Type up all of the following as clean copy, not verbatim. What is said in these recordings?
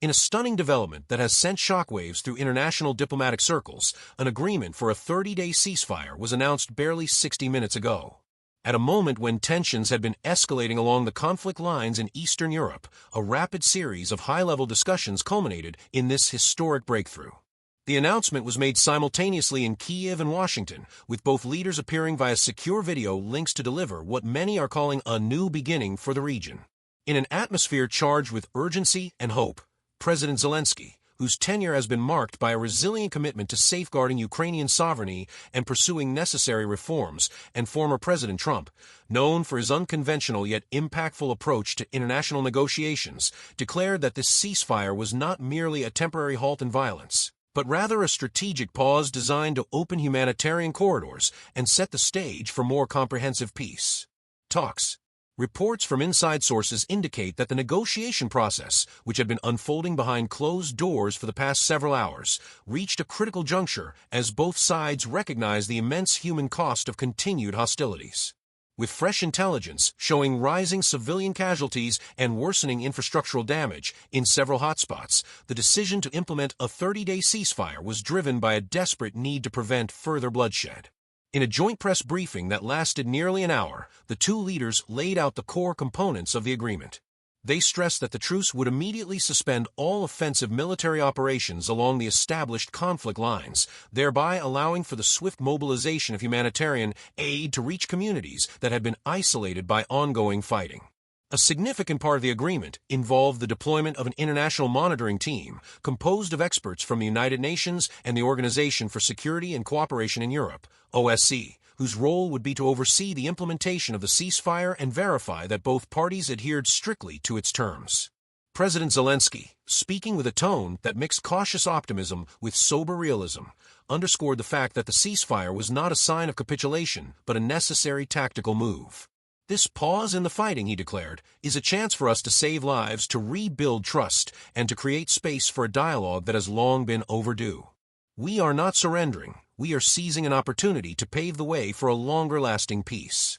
In a stunning development that has sent shockwaves through international diplomatic circles, an agreement for a 30-day ceasefire was announced barely 60 minutes ago. At a moment when tensions had been escalating along the conflict lines in Eastern Europe, a rapid series of high-level discussions culminated in this historic breakthrough. The announcement was made simultaneously in Kyiv and Washington, with both leaders appearing via secure video links to deliver what many are calling a new beginning for the region. In an atmosphere charged with urgency and hope, President Zelensky, whose tenure has been marked by a resilient commitment to safeguarding Ukrainian sovereignty and pursuing necessary reforms, and former President Trump, known for his unconventional yet impactful approach to international negotiations, declared that this ceasefire was not merely a temporary halt in violence, but rather a strategic pause designed to open humanitarian corridors and set the stage for more comprehensive peace talks. Reports from inside sources indicate that the negotiation process, which had been unfolding behind closed doors for the past several hours, reached a critical juncture as both sides recognized the immense human cost of continued hostilities. With fresh intelligence showing rising civilian casualties and worsening infrastructural damage in several hotspots, the decision to implement a 30-day ceasefire was driven by a desperate need to prevent further bloodshed. In a joint press briefing that lasted nearly an hour, the two leaders laid out the core components of the agreement. They stressed that the truce would immediately suspend all offensive military operations along the established conflict lines, thereby allowing for the swift mobilization of humanitarian aid to reach communities that had been isolated by ongoing fighting. A significant part of the agreement involved the deployment of an international monitoring team composed of experts from the United Nations and the Organization for Security and Cooperation in Europe, OSCE, whose role would be to oversee the implementation of the ceasefire and verify that both parties adhered strictly to its terms. President Zelensky, speaking with a tone that mixed cautious optimism with sober realism, underscored the fact that the ceasefire was not a sign of capitulation but a necessary tactical move. This pause in the fighting, he declared, is a chance for us to save lives, to rebuild trust, and to create space for a dialogue that has long been overdue. We are not surrendering. We are seizing an opportunity to pave the way for a longer-lasting peace.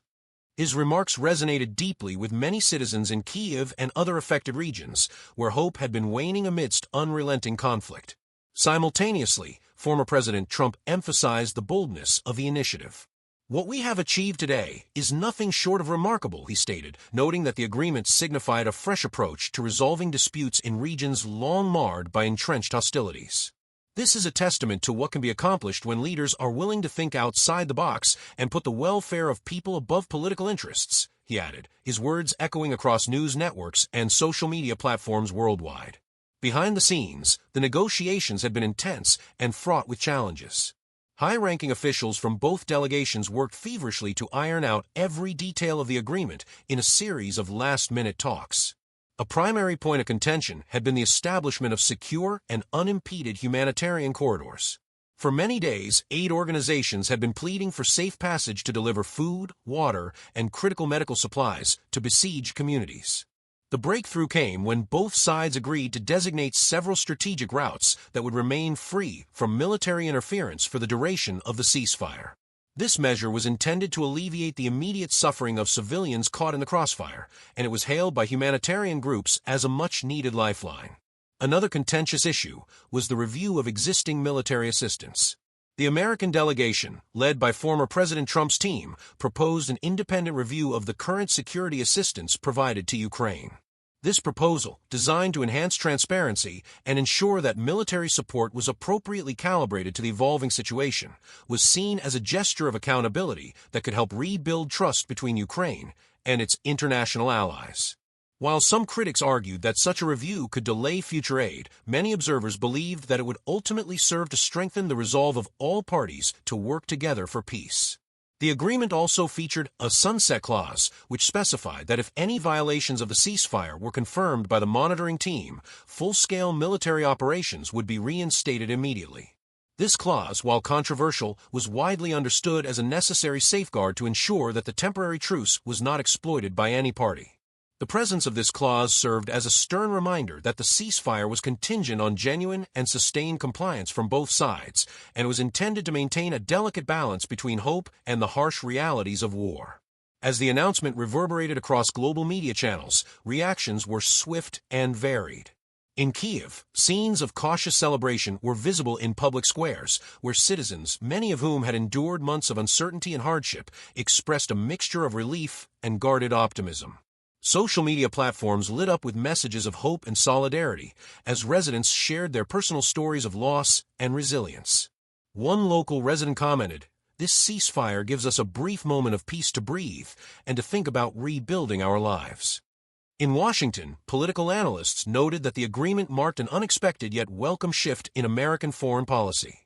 His remarks resonated deeply with many citizens in Kyiv and other affected regions, where hope had been waning amidst unrelenting conflict. Simultaneously, former President Trump emphasized the boldness of the initiative. What we have achieved today is nothing short of remarkable, he stated, noting that the agreement signified a fresh approach to resolving disputes in regions long marred by entrenched hostilities. This is a testament to what can be accomplished when leaders are willing to think outside the box and put the welfare of people above political interests, he added, his words echoing across news networks and social media platforms worldwide. Behind the scenes, the negotiations had been intense and fraught with challenges. High-ranking officials from both delegations worked feverishly to iron out every detail of the agreement in a series of last-minute talks. A primary point of contention had been the establishment of secure and unimpeded humanitarian corridors. For many days, aid organizations had been pleading for safe passage to deliver food, water, and critical medical supplies to besieged communities. The breakthrough came when both sides agreed to designate several strategic routes that would remain free from military interference for the duration of the ceasefire. This measure was intended to alleviate the immediate suffering of civilians caught in the crossfire, and it was hailed by humanitarian groups as a much-needed lifeline. Another contentious issue was the review of existing military assistance. The American delegation, led by former President Trump's team, proposed an independent review of the current security assistance provided to Ukraine. This proposal, designed to enhance transparency and ensure that military support was appropriately calibrated to the evolving situation, was seen as a gesture of accountability that could help rebuild trust between Ukraine and its international allies. While some critics argued that such a review could delay future aid, many observers believed that it would ultimately serve to strengthen the resolve of all parties to work together for peace. The agreement also featured a sunset clause, which specified that if any violations of the ceasefire were confirmed by the monitoring team, full-scale military operations would be reinstated immediately. This clause, while controversial, was widely understood as a necessary safeguard to ensure that the temporary truce was not exploited by any party. The presence of this clause served as a stern reminder that the ceasefire was contingent on genuine and sustained compliance from both sides, and was intended to maintain a delicate balance between hope and the harsh realities of war. As the announcement reverberated across global media channels, reactions were swift and varied. In Kiev, scenes of cautious celebration were visible in public squares, where citizens, many of whom had endured months of uncertainty and hardship, expressed a mixture of relief and guarded optimism. Social media platforms lit up with messages of hope and solidarity as residents shared their personal stories of loss and resilience. One local resident commented, "This ceasefire gives us a brief moment of peace to breathe and to think about rebuilding our lives." In Washington, political analysts noted that the agreement marked an unexpected yet welcome shift in American foreign policy.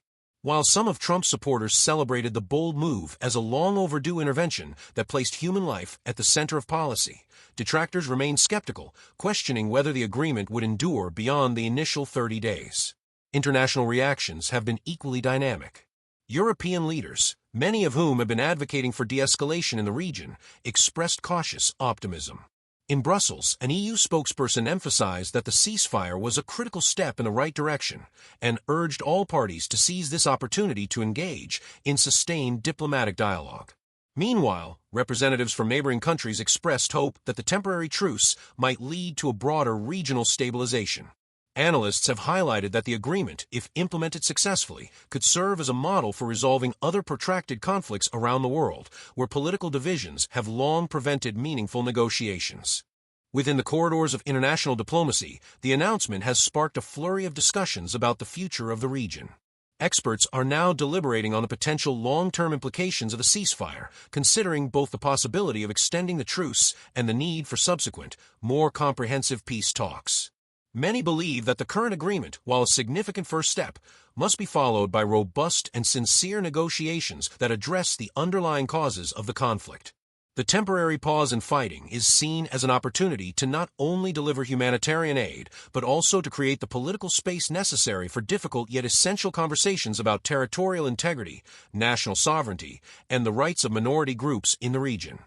While some of Trump's supporters celebrated the bold move as a long-overdue intervention that placed human life at the center of policy, detractors remained skeptical, questioning whether the agreement would endure beyond the initial 30 days. International reactions have been equally dynamic. European leaders, many of whom have been advocating for de-escalation in the region, expressed cautious optimism. In Brussels, an EU spokesperson emphasized that the ceasefire was a critical step in the right direction and urged all parties to seize this opportunity to engage in sustained diplomatic dialogue. Meanwhile, representatives from neighboring countries expressed hope that the temporary truce might lead to a broader regional stabilization. Analysts have highlighted that the agreement, if implemented successfully, could serve as a model for resolving other protracted conflicts around the world, where political divisions have long prevented meaningful negotiations. Within the corridors of international diplomacy, the announcement has sparked a flurry of discussions about the future of the region. Experts are now deliberating on the potential long-term implications of the ceasefire, considering both the possibility of extending the truce and the need for subsequent, more comprehensive peace talks. Many believe that the current agreement, while a significant first step, must be followed by robust and sincere negotiations that address the underlying causes of the conflict. The temporary pause in fighting is seen as an opportunity to not only deliver humanitarian aid, but also to create the political space necessary for difficult yet essential conversations about territorial integrity, national sovereignty, and the rights of minority groups in the region.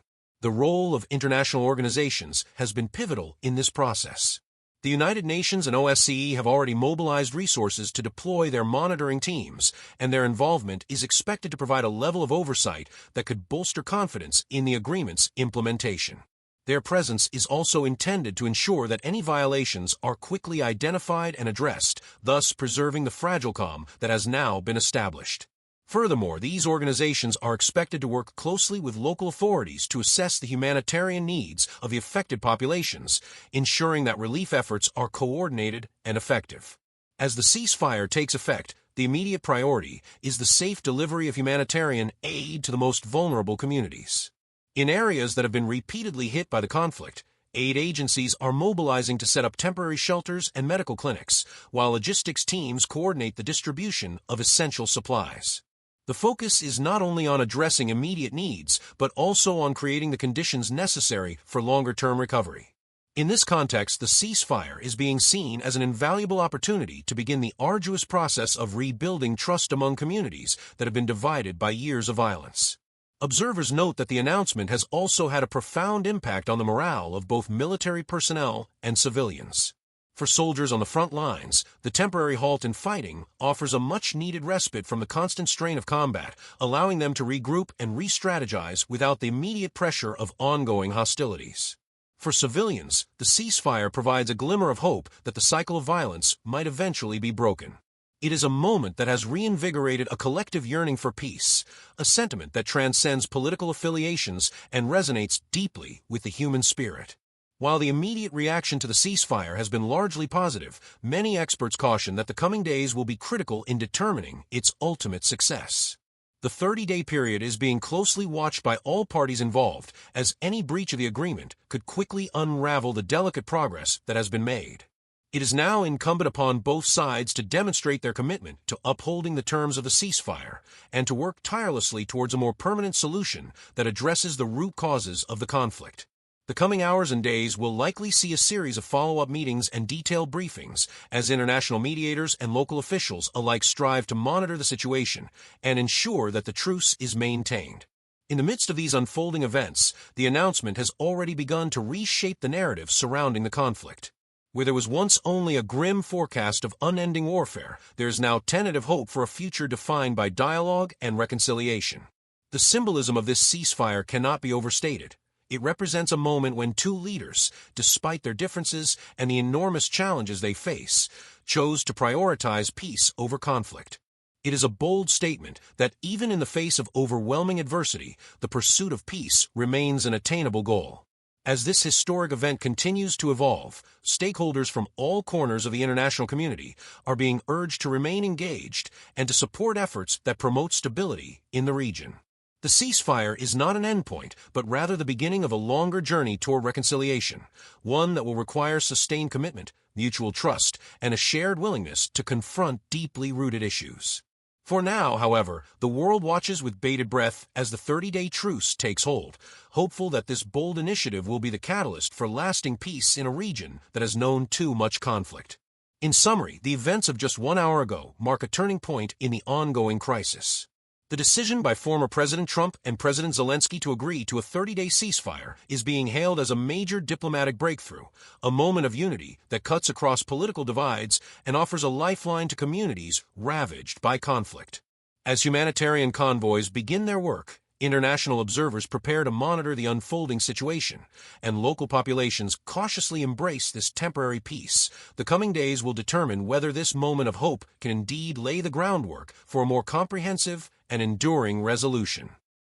The role of international organizations has been pivotal in this process. The United Nations and OSCE have already mobilized resources to deploy their monitoring teams, and their involvement is expected to provide a level of oversight that could bolster confidence in the agreement's implementation. Their presence is also intended to ensure that any violations are quickly identified and addressed, thus preserving the fragile calm that has now been established. Furthermore, these organizations are expected to work closely with local authorities to assess the humanitarian needs of the affected populations, ensuring that relief efforts are coordinated and effective. As the ceasefire takes effect, the immediate priority is the safe delivery of humanitarian aid to the most vulnerable communities. In areas that have been repeatedly hit by the conflict, aid agencies are mobilizing to set up temporary shelters and medical clinics, while logistics teams coordinate the distribution of essential supplies. The focus is not only on addressing immediate needs, but also on creating the conditions necessary for longer-term recovery. In this context, the ceasefire is being seen as an invaluable opportunity to begin the arduous process of rebuilding trust among communities that have been divided by years of violence. Observers note that the announcement has also had a profound impact on the morale of both military personnel and civilians. For soldiers on the front lines, the temporary halt in fighting offers a much-needed respite from the constant strain of combat, allowing them to regroup and re-strategize without the immediate pressure of ongoing hostilities. For civilians, the ceasefire provides a glimmer of hope that the cycle of violence might eventually be broken. It is a moment that has reinvigorated a collective yearning for peace, a sentiment that transcends political affiliations and resonates deeply with the human spirit. While the immediate reaction to the ceasefire has been largely positive, many experts caution that the coming days will be critical in determining its ultimate success. The 30-day period is being closely watched by all parties involved, as any breach of the agreement could quickly unravel the delicate progress that has been made. It is now incumbent upon both sides to demonstrate their commitment to upholding the terms of the ceasefire and to work tirelessly towards a more permanent solution that addresses the root causes of the conflict. The coming hours and days will likely see a series of follow-up meetings and detailed briefings as international mediators and local officials alike strive to monitor the situation and ensure that the truce is maintained. In the midst of these unfolding events, the announcement has already begun to reshape the narrative surrounding the conflict. Where there was once only a grim forecast of unending warfare, there is now tentative hope for a future defined by dialogue and reconciliation. The symbolism of this ceasefire cannot be overstated. It represents a moment when two leaders, despite their differences and the enormous challenges they face, chose to prioritize peace over conflict. It is a bold statement that even in the face of overwhelming adversity, the pursuit of peace remains an attainable goal. As this historic event continues to evolve, stakeholders from all corners of the international community are being urged to remain engaged and to support efforts that promote stability in the region. The ceasefire is not an endpoint, but rather the beginning of a longer journey toward reconciliation, one that will require sustained commitment, mutual trust, and a shared willingness to confront deeply rooted issues. For now, however, the world watches with bated breath as the 30-day truce takes hold, hopeful that this bold initiative will be the catalyst for lasting peace in a region that has known too much conflict. In summary, the events of just 1 hour ago mark a turning point in the ongoing crisis. The decision by former President Trump and President Zelensky to agree to a 30-day ceasefire is being hailed as a major diplomatic breakthrough, a moment of unity that cuts across political divides and offers a lifeline to communities ravaged by conflict. As humanitarian convoys begin their work, international observers prepare to monitor the unfolding situation, and local populations cautiously embrace this temporary peace. The coming days will determine whether this moment of hope can indeed lay the groundwork for a more comprehensive and enduring resolution.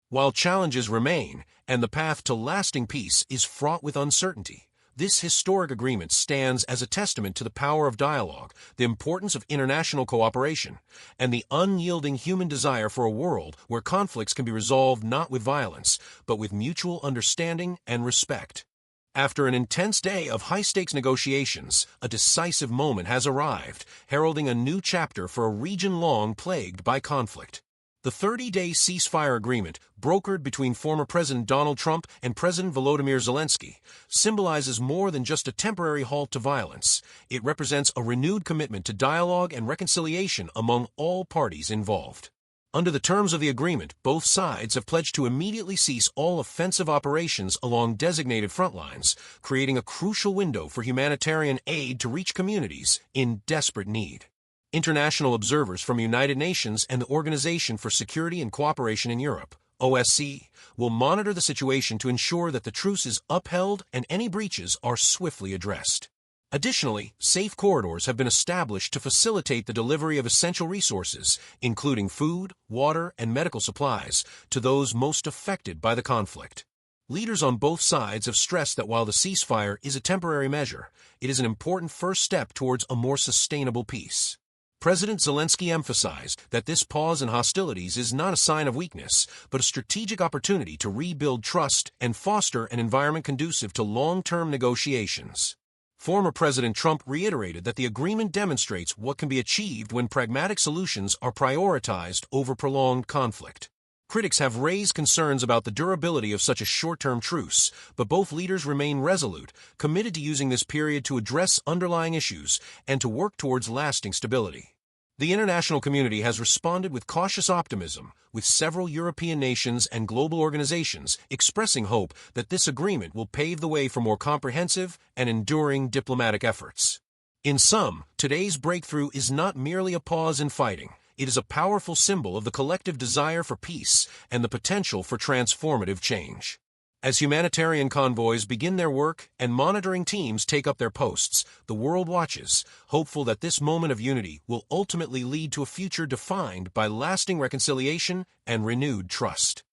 While challenges remain, and the path to lasting peace is fraught with uncertainty, this historic agreement stands as a testament to the power of dialogue, the importance of international cooperation, and the unyielding human desire for a world where conflicts can be resolved not with violence, but with mutual understanding and respect. After an intense day of high-stakes negotiations, a decisive moment has arrived, heralding a new chapter for a region long plagued by conflict. The 30-day ceasefire agreement, brokered between former President Donald Trump and President Volodymyr Zelensky, symbolizes more than just a temporary halt to violence. It represents a renewed commitment to dialogue and reconciliation among all parties involved. Under the terms of the agreement, both sides have pledged to immediately cease all offensive operations along designated front lines, creating a crucial window for humanitarian aid to reach communities in desperate need. International observers from United Nations and the Organization for Security and Cooperation in Europe, OSCE, will monitor the situation to ensure that the truce is upheld and any breaches are swiftly addressed. Additionally, safe corridors have been established to facilitate the delivery of essential resources, including food, water, and medical supplies, to those most affected by the conflict. Leaders on both sides have stressed that while the ceasefire is a temporary measure, it is an important first step towards a more sustainable peace. President Zelensky emphasized that this pause in hostilities is not a sign of weakness, but a strategic opportunity to rebuild trust and foster an environment conducive to long-term negotiations. Former President Trump reiterated that the agreement demonstrates what can be achieved when pragmatic solutions are prioritized over prolonged conflict. Critics have raised concerns about the durability of such a short-term truce, but both leaders remain resolute, committed to using this period to address underlying issues and to work towards lasting stability. The international community has responded with cautious optimism, with several European nations and global organizations expressing hope that this agreement will pave the way for more comprehensive and enduring diplomatic efforts. In sum, today's breakthrough is not merely a pause in fighting. It is a powerful symbol of the collective desire for peace and the potential for transformative change. As humanitarian convoys begin their work and monitoring teams take up their posts, the world watches, hopeful that this moment of unity will ultimately lead to a future defined by lasting reconciliation and renewed trust.